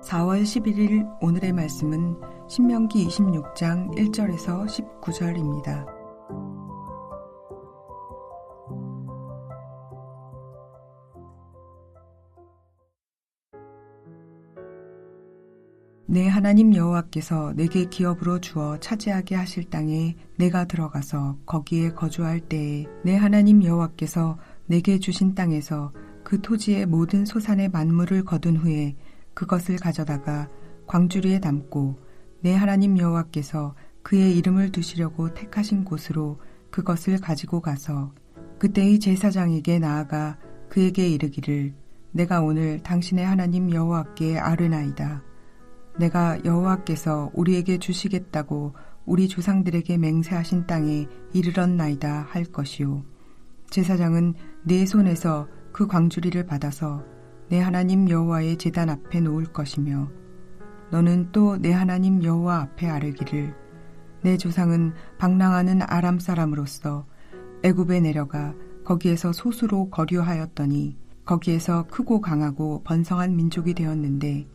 4월 11일 오늘의 말씀은 신명기 26장 1절에서 19절입니다. 내 하나님 여호와께서 내게 기업으로 주어 차지하게 하실 땅에 내가 들어가서 거기에 거주할 때에 내 하나님 여호와께서 내게 주신 땅에서 그 토지의 모든 소산의 만물을 거둔 후에 그것을 가져다가 광주리에 담고 내 하나님 여호와께서 그의 이름을 두시려고 택하신 곳으로 그것을 가지고 가서 그때의 제사장에게 나아가 그에게 이르기를 내가 오늘 당신의 하나님 여호와께 아뢰나이다. 내가 여호와께서 우리에게 주시겠다고 우리 조상들에게 맹세하신 땅에 이르렀나이다 할 것이요. 제사장은 내 손에서 그 광주리를 받아서 내 하나님 여호와의 제단 앞에 놓을 것이며 너는 또 내 하나님 여호와 앞에 아뢰기를 내 조상은 방랑하는 아람 사람으로서 애굽에 내려가 거기에서 소수로 거류하였더니 거기에서 크고 강하고 번성한 민족이 되었는데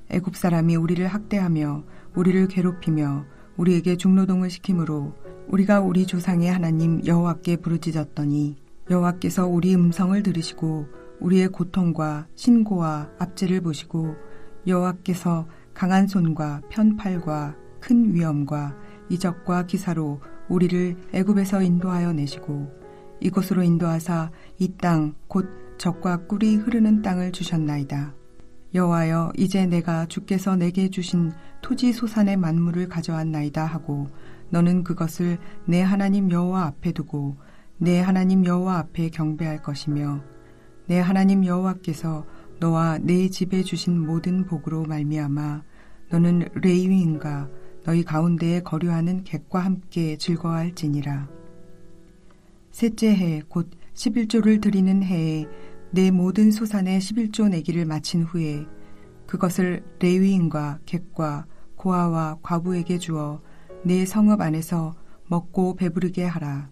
애굽 사람이 우리를 학대하며 우리를 괴롭히며 우리에게 중노동을 시키므로 우리가 우리 조상의 하나님 여호와께 부르짖었더니 여호와께서 우리 음성을 들으시고 우리의 고통과 신고와 압제를 보시고 여호와께서 강한 손과 편팔과 큰 위엄과 이적과 기사로 우리를 애굽에서 인도하여 내시고 이곳으로 인도하사 이 땅 곧 젖과 꿀이 흐르는 땅을 주셨나이다. 여호와여 이제 내가 주께서 내게 주신 토지 소산의 만물을 가져왔나이다 하고 너는 그것을 내 하나님 여호와 앞에 두고 내 하나님 여호와 앞에 경배할 것이며 내 하나님 여호와께서 너와 내 집에 주신 모든 복으로 말미암아 너는 레위인과 너희 가운데에 거류하는 객과 함께 즐거워할지니라. 셋째 해 곧 11조를 드리는 해에 내 모든 소산의 11조 내기를 마친 후에 그것을 레위인과 객과 고아와 과부에게 주어 내 성읍 안에서 먹고 배부르게 하라.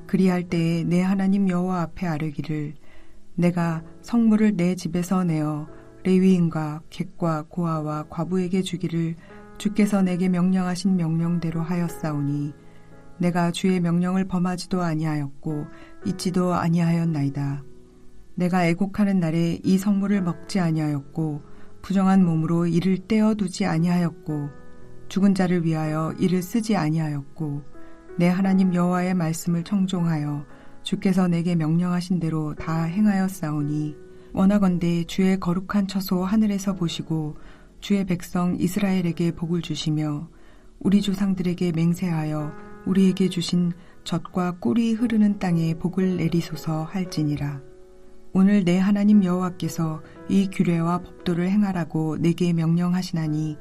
그리할 때에 내 하나님 여호와 앞에 아뢰기를 내가 성물을 내 집에서 내어 레위인과 객과 고아와 과부에게 주기를 주께서 내게 명령하신 명령대로 하였사오니 내가 주의 명령을 범하지도 아니하였고 잊지도 아니하였나이다. 내가 애곡하는 날에 이 성물을 먹지 아니하였고 부정한 몸으로 이를 떼어두지 아니하였고 죽은 자를 위하여 이를 쓰지 아니하였고 내 하나님 여호와의 말씀을 청종하여 주께서 내게 명령하신 대로 다 행하였사오니 원하건대 주의 거룩한 처소 하늘에서 보시고 주의 백성 이스라엘에게 복을 주시며 우리 조상들에게 맹세하여 우리에게 주신 젖과 꿀이 흐르는 땅에 복을 내리소서 할지니라. 오늘 내 하나님 여호와께서 이 규례와 법도를 행하라고 내게 명령하시나니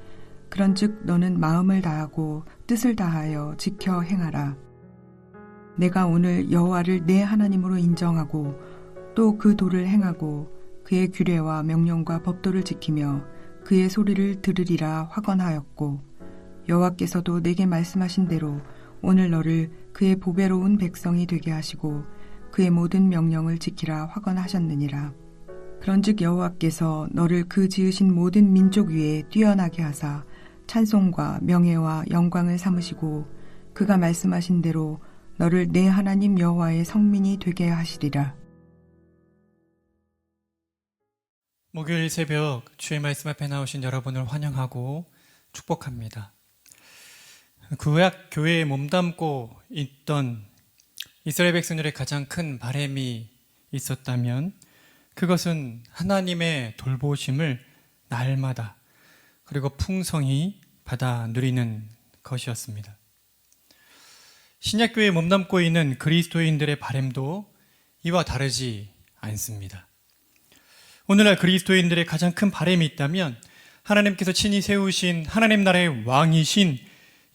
그런즉 너는 마음을 다하고 뜻을 다하여 지켜 행하라. 내가 오늘 여호와를 내 하나님으로 인정하고 또 그 도를 행하고 그의 규례와 명령과 법도를 지키며 그의 소리를 들으리라 확언하였고 여호와께서도 내게 말씀하신 대로 오늘 너를 그의 보배로운 백성이 되게 하시고 그의 모든 명령을 지키라 확언하셨느니라. 그런즉 여호와께서 너를 그 지으신 모든 민족 위에 뛰어나게 하사 찬송과 명예와 영광을 삼으시고 그가 말씀하신 대로 너를 내 하나님 여호와의 성민이 되게 하시리라. 목요일 새벽 주의 말씀 앞에 나오신 여러분을 환영하고 축복합니다. 구약 교회에 몸담고 있던 이스라엘 백성들의 가장 큰 바람이 있었다면 그것은 하나님의 돌보심을 날마다 그리고 풍성히 받아 누리는 것이었습니다. 신약교회에 몸담고 있는 그리스도인들의 바람도 이와 다르지 않습니다. 오늘날 그리스도인들의 가장 큰 바람이 있다면 하나님께서 친히 세우신 하나님 나라의 왕이신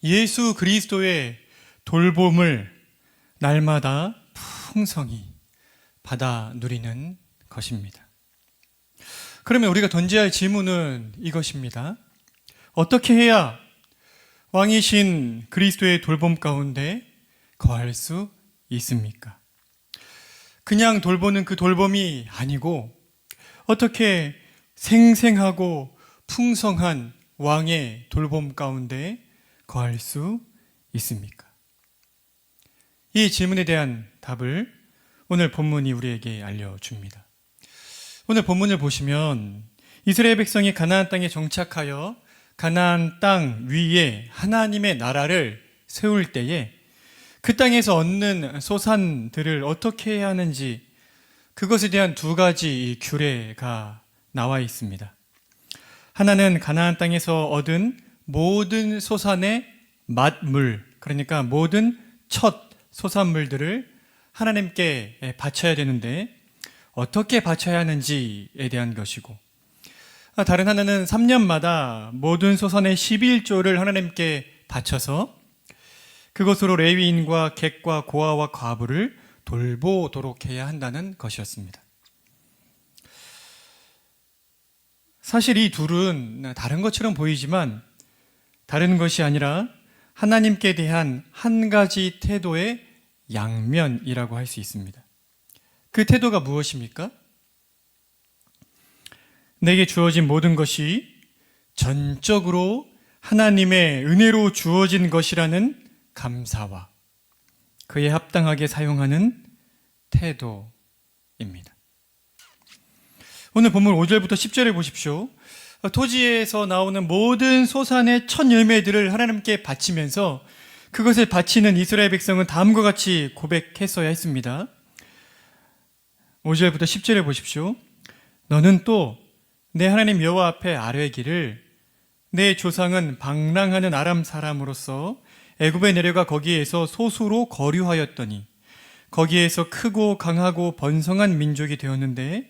예수 그리스도의 돌봄을 날마다 풍성히 받아 누리는 것입니다. 그러면 우리가 던져야 할 질문은 이것입니다. 어떻게 해야 왕이신 그리스도의 돌봄 가운데 거할 수 있습니까? 그냥 돌보는 그 돌봄이 아니고 어떻게 생생하고 풍성한 왕의 돌봄 가운데 거할 수 있습니까? 이 질문에 대한 답을 오늘 본문이 우리에게 알려줍니다. 오늘 본문을 보시면 이스라엘 백성이 가나안 땅에 정착하여 가나안 땅 위에 하나님의 나라를 세울 때에 그 땅에서 얻는 소산들을 어떻게 해야 하는지 그것에 대한 두 가지 규례가 나와 있습니다. 하나는 가나안 땅에서 얻은 모든 소산의 맏물, 그러니까 모든 첫 소산물들을 하나님께 바쳐야 되는데 어떻게 바쳐야 하는지에 대한 것이고, 다른 하나는 3년마다 모든 소산의 11조를 하나님께 바쳐서 그것으로 레위인과 객과 고아와 과부를 돌보도록 해야 한다는 것이었습니다. 사실 이 둘은 다른 것처럼 보이지만 다른 것이 아니라 하나님께 대한 한 가지 태도의 양면이라고 할 수 있습니다. 그 태도가 무엇입니까? 내게 주어진 모든 것이 전적으로 하나님의 은혜로 주어진 것이라는 감사와 그에 합당하게 사용하는 태도입니다. 오늘 본문 5절부터 10절을 보십시오. 토지에서 나오는 모든 소산의 첫 열매들을 하나님께 바치면서 그것을 바치는 이스라엘 백성은 다음과 같이 고백했어야 했습니다. 5절부터 10절을 보십시오. 너는 또 내 하나님 여호와 앞에 아뢰기를 내 조상은 방랑하는 아람 사람으로서 애굽에 내려가 거기에서 소수로 거류하였더니 거기에서 크고 강하고 번성한 민족이 되었는데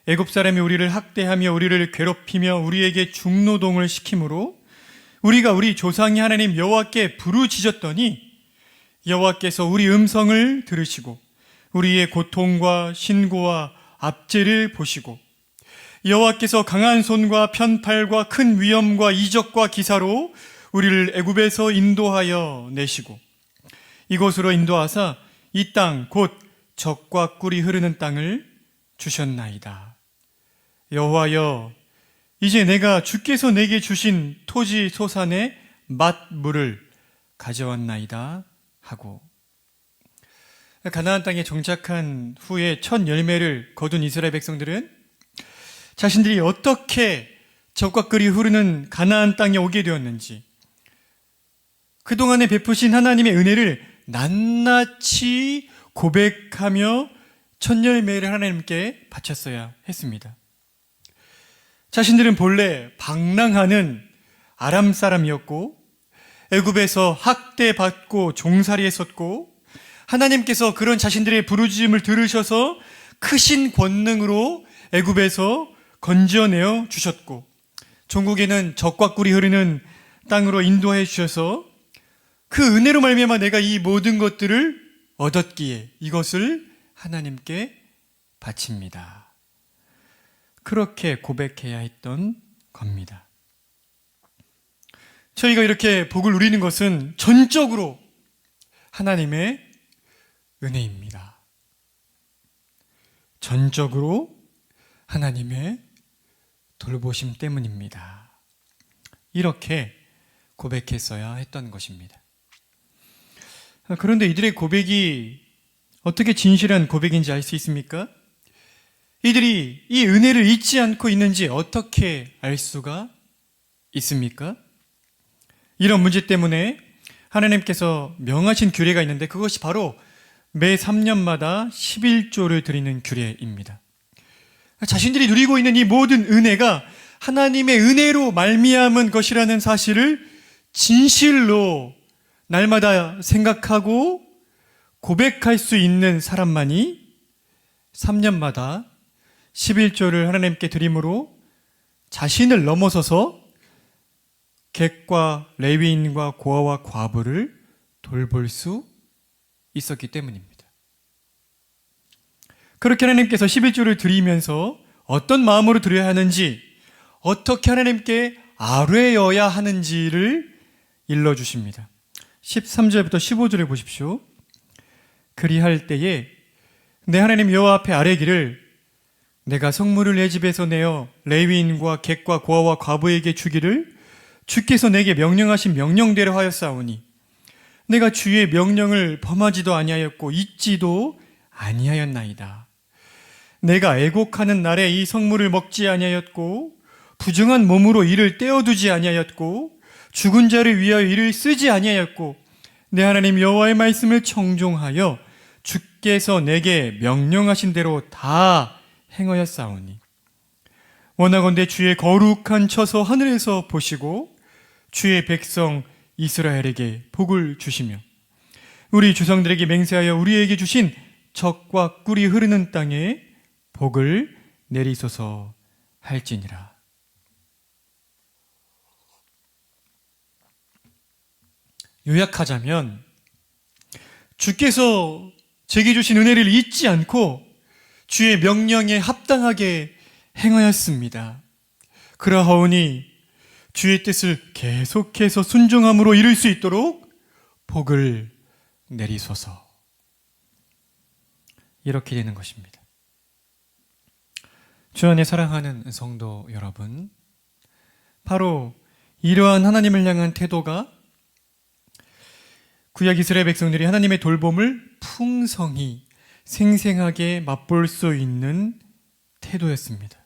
애굽 사람이 우리를 학대하며 우리를 괴롭히며 우리에게 중노동을 시키므로 우리가 우리 조상이 하나님 여호와께 부르짖었더니 여호와께서 우리 음성을 들으시고 우리의 고통과 신고와 압제를 보시고 여호와께서 강한 손과 편팔과 큰 위엄과 이적과 기사로 우리를 애굽에서 인도하여 내시고 이곳으로 인도하사 이 땅 곧 젖과 꿀이 흐르는 땅을 주셨나이다. 여호와여, 이제 내가 주께서 내게 주신 토지 소산의 맏물을 가져왔나이다 하고, 가나안 땅에 정착한 후에 첫 열매를 거둔 이스라엘 백성들은 자신들이 어떻게 젖과 꿀이 흐르는 가나안 땅에 오게 되었는지, 그동안에 베푸신 하나님의 은혜를 낱낱이 고백하며 첫 열매를 하나님께 바쳤어야 했습니다. 자신들은 본래 방랑하는 아람 사람이었고 애굽에서 학대받고 종살이했었고, 하나님께서 그런 자신들의 부르짖음을 들으셔서 크신 권능으로 애굽에서 건져내어 주셨고, 종국에는 젖과 꿀이 흐르는 땅으로 인도해 주셔서 그 은혜로 말미암아 내가 이 모든 것들을 얻었기에 이것을 하나님께 바칩니다. 그렇게 고백해야 했던 겁니다. 저희가 이렇게 복을 누리는 것은 전적으로 하나님의 은혜입니다. 전적으로 하나님의 돌보심 때문입니다. 이렇게 고백했어야 했던 것입니다. 그런데 이들의 고백이 어떻게 진실한 고백인지 알 수 있습니까? 이들이 이 은혜를 잊지 않고 있는지 어떻게 알 수가 있습니까? 이런 문제 때문에 하나님께서 명하신 규례가 있는데, 그것이 바로 매 3년마다 11조를 드리는 규례입니다. 자신들이 누리고 있는 이 모든 은혜가 하나님의 은혜로 말미암은 것이라는 사실을 진실로 날마다 생각하고 고백할 수 있는 사람만이 3년마다 11조를 하나님께 드림으로 자신을 넘어서서 객과 레위인과 고아와 과부를 돌볼 수 있었기 때문입니다. 그렇게 하나님께서 11조를 드리면서 어떤 마음으로 드려야 하는지, 어떻게 하나님께 아뢰어야 하는지를 일러주십니다. 13절부터 15절에 보십시오. 그리할 때에 내 하나님 여호와 앞에 아뢰기를, 내가 성물을 내 집에서 내어 레위인과 객과 고아와 과부에게 주기를 주께서 내게 명령하신 명령대로 하였사오니 내가 주의 명령을 범하지도 아니하였고 잊지도 아니하였나이다. 내가 애곡하는 날에 이 성물을 먹지 아니하였고 부정한 몸으로 이를 떼어두지 아니하였고 죽은 자를 위하여 이를 쓰지 아니하였고 내 하나님 여호와의 말씀을 청종하여 주께서 내게 명령하신 대로 다 행하였사오니 원하건대 주의 거룩한 처소 하늘에서 보시고 주의 백성 이스라엘에게 복을 주시며 우리 조상들에게 맹세하여 우리에게 주신 젖과 꿀이 흐르는 땅에 복을 내리소서 할지니라. 요약하자면 주께서 제게 주신 은혜를 잊지 않고 주의 명령에 합당하게 행하였습니다. 그러하오니 주의 뜻을 계속해서 순종함으로 이룰 수 있도록 복을 내리소서. 이렇게 되는 것입니다. 주 안에 사랑하는 성도 여러분, 바로 이러한 하나님을 향한 태도가 구약 이스라엘 백성들이 하나님의 돌봄을 풍성히 생생하게 맛볼 수 있는 태도였습니다.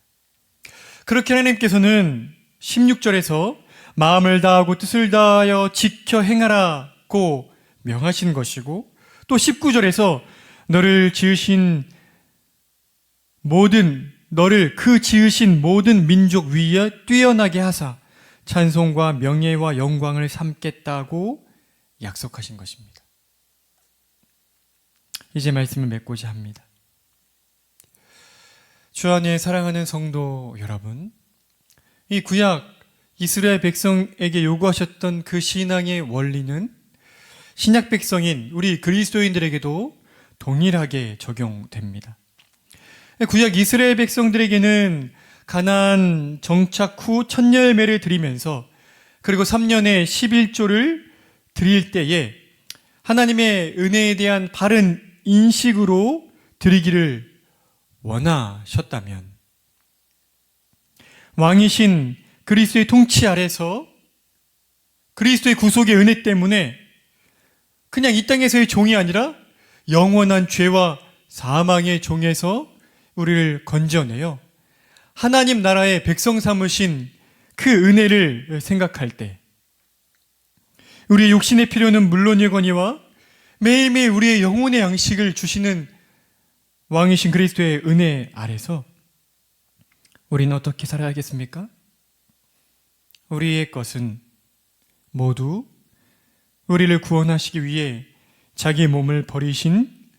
그렇게 하나님께서는 16절에서 마음을 다하고 뜻을 다하여 지켜 행하라고 명하신 것이고, 또 19절에서 너를 그 지으신 모든 민족 위에 뛰어나게 하사 찬송과 명예와 영광을 삼겠다고 약속하신 것입니다. 이제 말씀을 맺고자 합니다. 주 안에 사랑하는 성도 여러분, 이 구약 이스라엘 백성에게 요구하셨던 그 신앙의 원리는 신약 백성인 우리 그리스도인들에게도 동일하게 적용됩니다. 구약 이스라엘 백성들에게는 가나안 정착 후 첫 열매를 드리면서 그리고 3년에 11조를 드릴 때에 하나님의 은혜에 대한 바른 인식으로 드리기를 원하셨다면, 왕이신 그리스도의 통치 아래서 그리스도의 구속의 은혜 때문에 그냥 이 땅에서의 종이 아니라 영원한 죄와 사망의 종에서 우리를 건져내어 하나님 나라의 백성 삼으신 그 은혜를 생각할 때 우리의 육신의 필요는 물론이거니와 매일매일 우리의 영혼의 양식을 주시는 왕이신 그리스도의 은혜 아래서 우리는 어떻게 살아야겠습니까? 우리의 것은 모두 우리를 구원하시기 위해 자기 몸을 버리신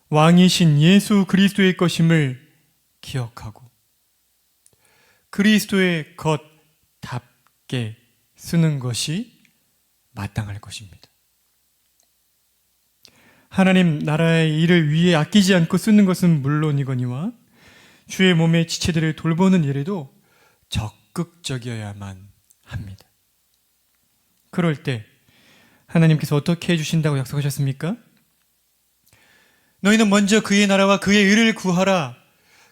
왕이신 예수 그리스도의 것임을 기억하고 그리스도의 것답게 쓰는 것이 마땅할 것입니다. 하나님 나라의 일을 위해 아끼지 않고 쓰는 것은 물론이거니와 주의 몸의 지체들을 돌보는 일에도 적극적이어야만 합니다. 그럴 때 하나님께서 어떻게 해주신다고 약속하셨습니까? 너희는 먼저 그의 나라와 그의 의를 구하라.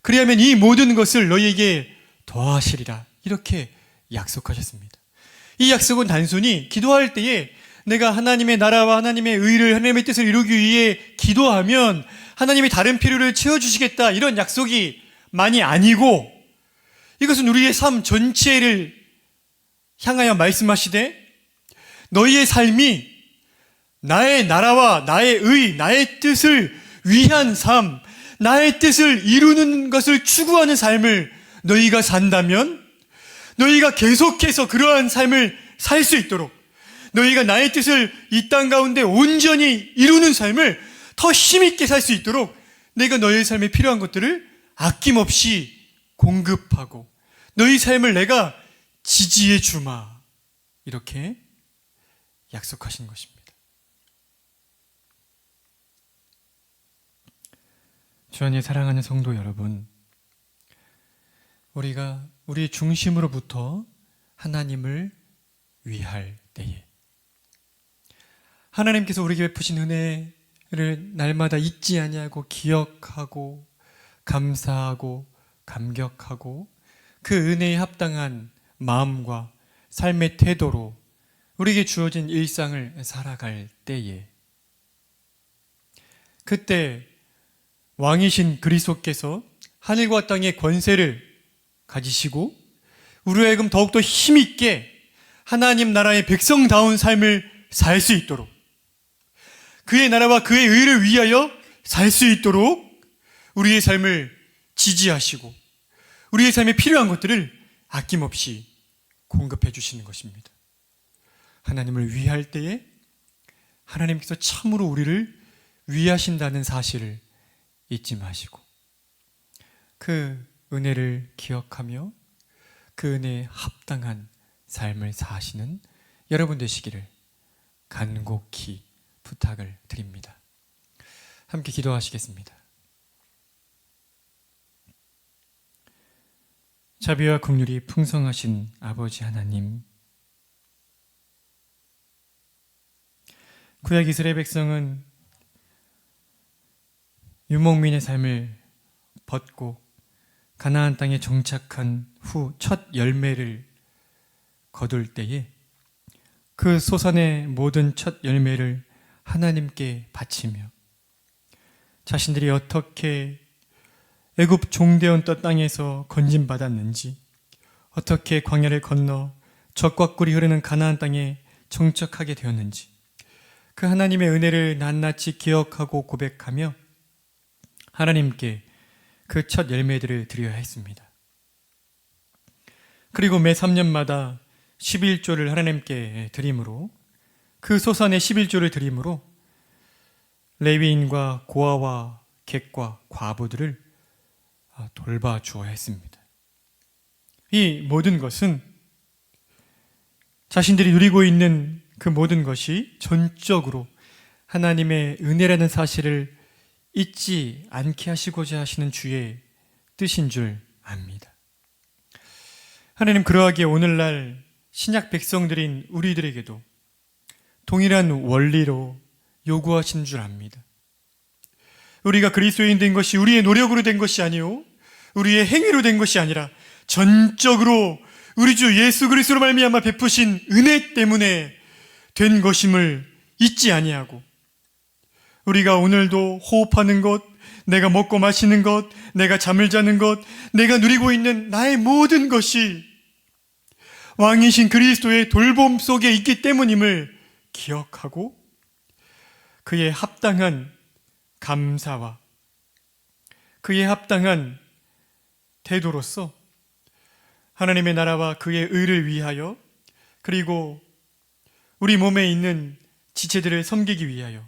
그리하면 이 모든 것을 너희에게 더하시리라. 이렇게 약속하셨습니다. 이 약속은 단순히 기도할 때에 내가 하나님의 나라와 하나님의 의를, 하나님의 뜻을 이루기 위해 기도하면 하나님이 다른 필요를 채워주시겠다, 이런 약속이 많이 아니고, 이것은 우리의 삶 전체를 향하여 말씀하시되 너희의 삶이 나의 나라와 나의 의, 나의 뜻을 위한 삶, 나의 뜻을 이루는 것을 추구하는 삶을 너희가 산다면 너희가 계속해서 그러한 삶을 살 수 있도록, 너희가 나의 뜻을 이 땅 가운데 온전히 이루는 삶을 더 힘있게 살 수 있도록 내가 너희의 삶에 필요한 것들을 아낌없이 공급하고 너희 삶을 내가 지지해 주마, 이렇게 약속하신 것입니다. 주 안에 사랑하는 성도 여러분, 우리가 우리의 중심으로부터 하나님을 위할 때에 하나님께서 우리에게 베푸신 은혜를 날마다 잊지 아니하고 기억하고 감사하고 감격하고 그 은혜에 합당한 마음과 삶의 태도로 우리에게 주어진 일상을 살아갈 때에, 그때 왕이신 그리스도께서 하늘과 땅의 권세를 가지시고 우리로 하여금 더욱더 힘있게 하나님 나라의 백성다운 삶을 살 수 있도록, 그의 나라와 그의 의를 위하여 살 수 있도록 우리의 삶을 지지하시고 우리의 삶에 필요한 것들을 아낌없이 공급해 주시는 것입니다. 하나님을 위할 때에 하나님께서 참으로 우리를 위하신다는 사실을 잊지 마시고 그 은혜를 기억하며 그 은혜에 합당한 삶을 사시는 여러분 되시기를 간곡히 부탁을 드립니다. 함께 기도하시겠습니다. 자비와 긍휼이 풍성하신 아버지 하나님, 구약 이스라엘 백성은 유목민의 삶을 벗고 가나안 땅에 정착한 후 첫 열매를 거둘 때에 그 소산의 모든 첫 열매를 하나님께 바치며 자신들이 어떻게 애굽 종되었던 땅에서 건진받았는지, 어떻게 광야를 건너 젖과 꿀이 흐르는 가나안 땅에 정착하게 되었는지 그 하나님의 은혜를 낱낱이 기억하고 고백하며 하나님께 그 첫 열매들을 드려야 했습니다. 그리고 매 3년마다 11조를 하나님께 드림으로, 그 소산의 11조를 드림으로 레위인과 고아와 객과 과부들을 돌봐주어야 했습니다. 이 모든 것은 자신들이 누리고 있는 그 모든 것이 전적으로 하나님의 은혜라는 사실을 잊지 않게 하시고자 하시는 주의 뜻인 줄 압니다. 하나님, 그러하기에 오늘날 신약 백성들인 우리들에게도 동일한 원리로 요구하신 줄 압니다. 우리가 그리스도인 된 것이 우리의 노력으로 된 것이 아니요 우리의 행위로 된 것이 아니라 전적으로 우리 주 예수 그리스도로 말미암아 베푸신 은혜 때문에 된 것임을 잊지 아니하고, 우리가 오늘도 호흡하는 것, 내가 먹고 마시는 것, 내가 잠을 자는 것, 내가 누리고 있는 나의 모든 것이 왕이신 그리스도의 돌봄 속에 있기 때문임을 기억하고 그의 합당한 감사와 그의 합당한 태도로서 하나님의 나라와 그의 의를 위하여 그리고 우리 몸에 있는 지체들을 섬기기 위하여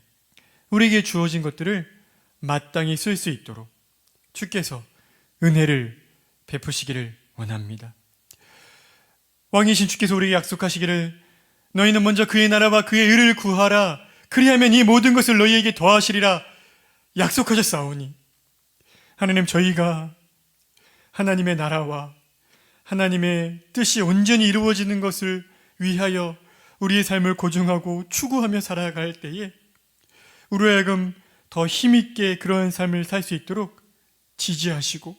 우리에게 주어진 것들을 마땅히 쓸 수 있도록 주께서 은혜를 베푸시기를 원합니다. 왕이신 주께서 우리에게 약속하시기를 너희는 먼저 그의 나라와 그의 의를 구하라. 그리하면 이 모든 것을 너희에게 더하시리라 약속하셨사오니 하나님, 저희가 하나님의 나라와 하나님의 뜻이 온전히 이루어지는 것을 위하여 우리의 삶을 고증하고 추구하며 살아갈 때에 우리로 하여금 더 힘있게 그러한 삶을 살 수 있도록 지지하시고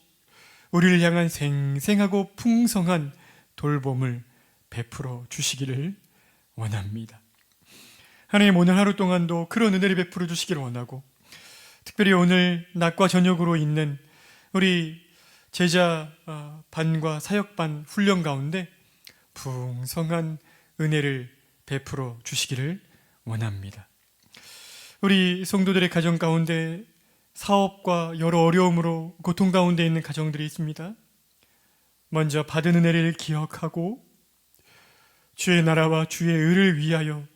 우리를 향한 생생하고 풍성한 돌봄을 베풀어 주시기를 원합니다. 하나님, 오늘 하루 동안도 그런 은혜를 베풀어 주시기를 원하고 특별히 오늘 낮과 저녁으로 있는 우리 제자 반과 사역반 훈련 가운데 풍성한 은혜를 베풀어 주시기를 원합니다. 우리 성도들의 가정 가운데 사업과 여러 어려움으로 고통 가운데 있는 가정들이 있습니다. 먼저 받은 은혜를 기억하고 주의 나라와 주의 의를 위하여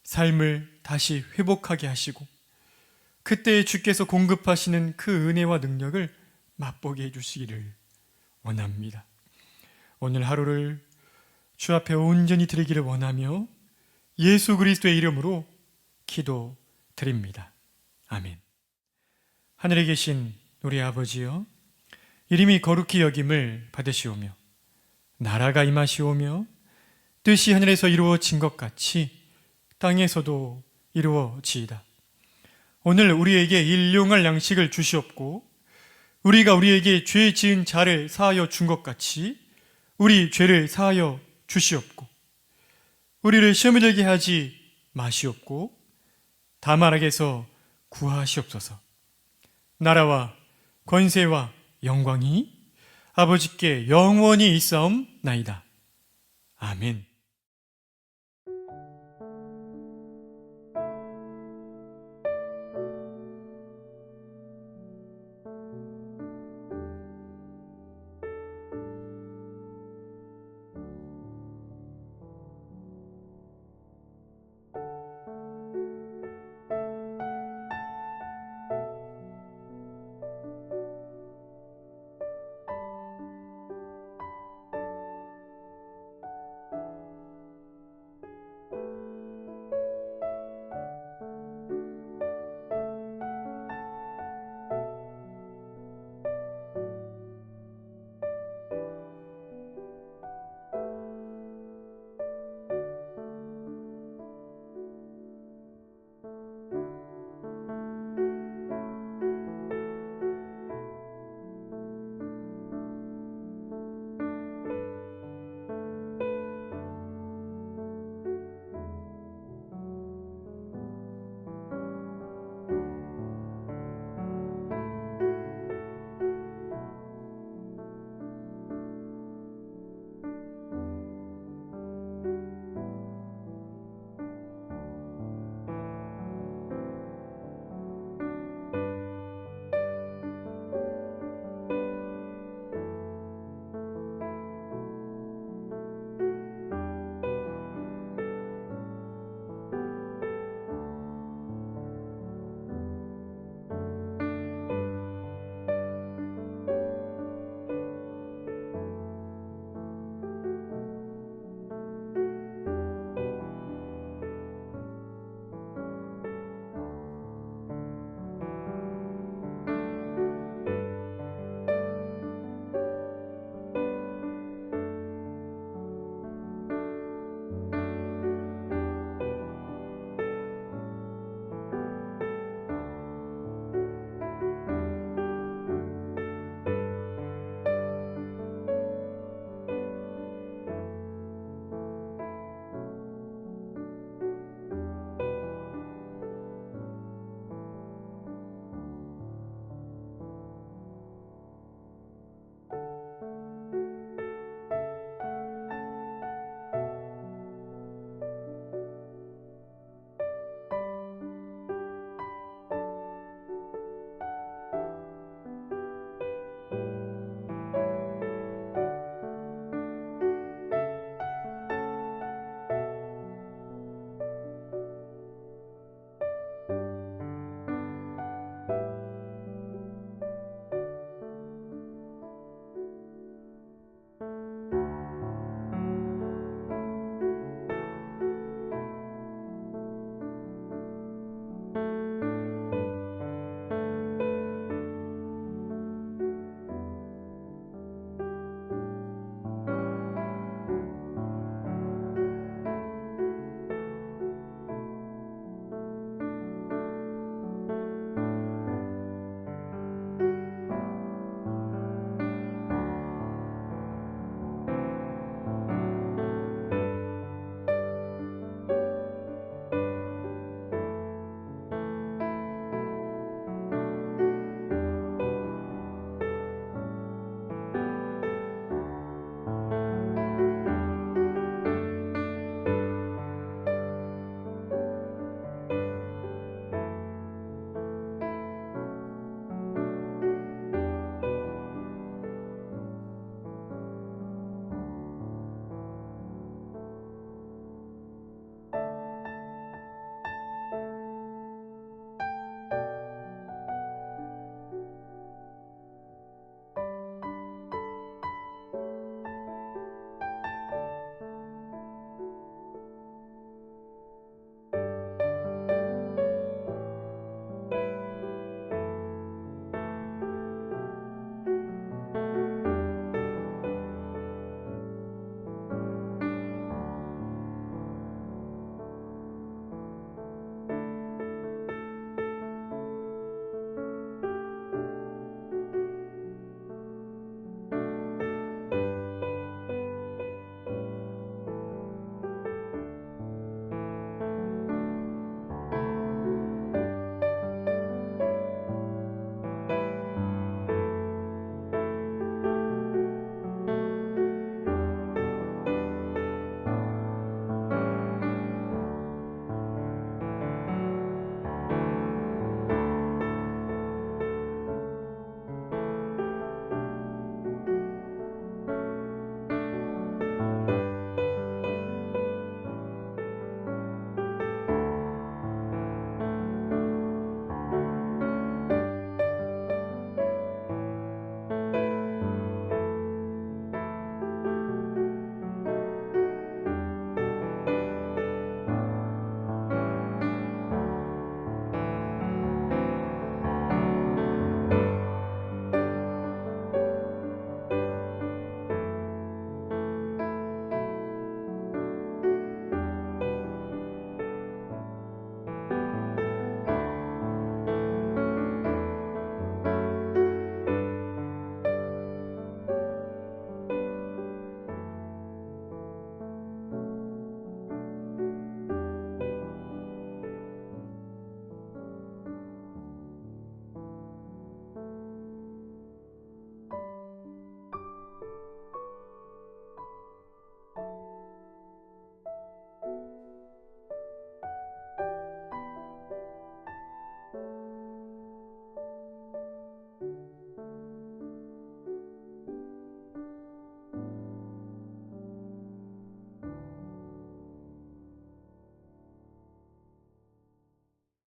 삶을 다시 회복하게 하시고 그때 주께서 공급하시는 그 은혜와 능력을 맛보게 해주시기를 원합니다. 오늘 하루를 주 앞에 온전히 드리기를 원하며 예수 그리스도의 이름으로 기도드립니다. 아멘. 하늘에 계신 우리 아버지여, 이름이 거룩히 여김을 받으시오며 나라가 임하시오며 뜻이 하늘에서 이루어진 것 같이 땅에서도 이루어지이다. 오늘 우리에게 일용할 양식을 주시옵고 우리가 우리에게 죄 지은 자를 사하여 준 것 같이 우리 죄를 사하여 주시옵고 우리를 시험에 들게 하지 마시옵고 다만 악에서 구하시옵소서. 나라와 권세와 영광이 아버지께 영원히 있사옵나이다. 아멘.